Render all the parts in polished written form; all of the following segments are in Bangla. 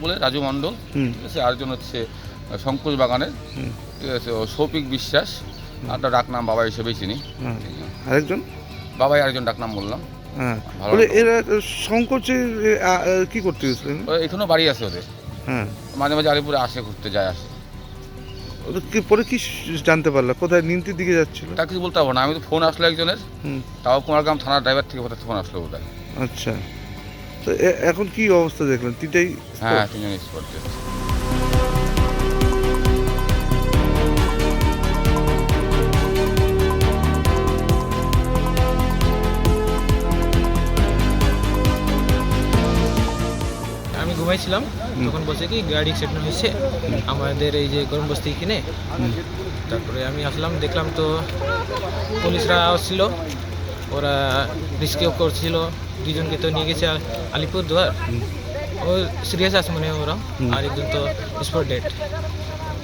বলে রাজু মণ্ডল, ঠিক আছে, আরেকজন হচ্ছে শঙ্কুশ বাগানের, ঠিক আছে, ও সৌপিক বিশ্বাস, একটা ডাকনাম বাবা হিসেবেই চিনি। আরেকজন বাবাই আরেকজন ডাকনাম বললাম। হ্যাঁ, ভালো বলে লাগলো। এরা সংকোচে কি করতে গেছিলেন? এখানেও বাড়ি আছে ওদের, হ্যাঁ, মাঝে মাঝে আলিপুরে আসে, ঘুরতে যায় আসে। ওদের পরে কি জানতে পারলা কোথায় নিমতির দিকে যাচ্ছিল? তা কিছু বলতে পারবো না, আমি তো ফোন আসলো একজনের, তাও কুমারগ্রাম থানার ড্রাইভার থেকে কোথায় ফোন আসলো বোধ হয়। আচ্ছা, তো এখন কি অবস্থা দেখলেন? তিনটাই হ্যাঁ, তিনজন স্পট ডেড। আমি ঘুমাইছিলাম, তখন বলছে কি গাড়ি অ্যাক্সিডেন্ট হয়েছে আমাদের এই যে গরম বস্তি কিনে। তারপরে আমি আসলাম, দেখলাম তো পুলিশরা আসছিল, ওরা রিস্কিউ করছিল, দুজনকে তো নিয়ে গেছে আলিপুরদুয়ার। ও সিরিয়াস আছে মনে হয় ওরা, আর একজন তো স্পট ডেড।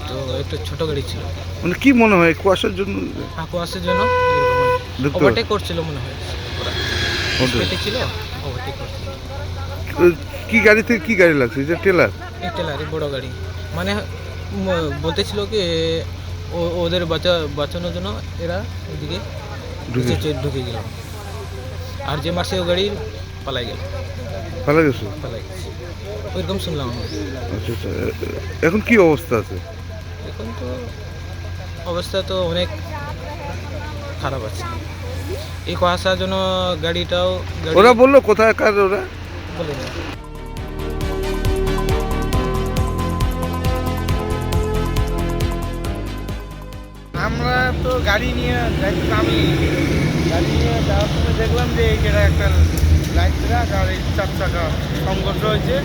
তো একটা ছোট গাড়ি ছিল, মানে কি মনে হয় কুয়াশার জন্য? কুয়াশার জন্য দেখতে ওভারটেক করছিল মনে হয় ওরা, হতে স্পিডে ছিল, ওভারটেক করছিল। কি গাড়ি থেকে কি গাড়ি লাগছে? এটা টেলার? এই টেলারি বড় গাড়ি, মানে বলতেছিল কি ওদের বাঁচানোর জন্য এরা ওইদিকে ঢুকে গেল, আর যে মারছে ও গাড়ি পালাই গেল, ভালো গেছে। পালাই গেছে, ওইরকম শুনলাম আমি। আচ্ছা আচ্ছা, এখন কি অবস্থা আছে? এখন তো অবস্থা তো অনেক খারাপ আছে, এই কুয়াশার জন্য গাড়িটাও ওরা বললো কোথাকার ওরা? বলে না। আমরা তো গাড়ি নিয়ে যাচ্ছিলাম, গাড়ি নিয়ে যাওয়ার সময় দেখলাম যে এই জায়গায় একটা লাইট ট্রাক আর এই 4 চাকা সংঘর্ষ হয়েছে।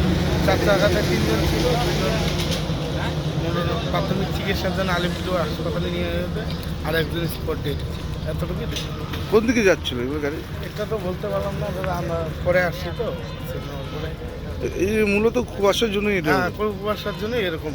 4 চাকাতে 3 জন ছিল, 3 জন প্রাথমিক চিকিৎসার জন্য আলিপুরদুয়ার হাসপাতালে নিয়ে যেতে, আর একজন স্পট ডেট। এতটুকুই দেখি। কোন দিকে যাচ্ছিল এগুলো গাড়ি? এটা তো বলতে পারলাম না দাদা, আমরা পরে আসছি তো সিগন্যাল করে। এই মূলত কুয়াশার জন্যই এটা হ্যাঁ, কুয়াশার জন্য এরকম।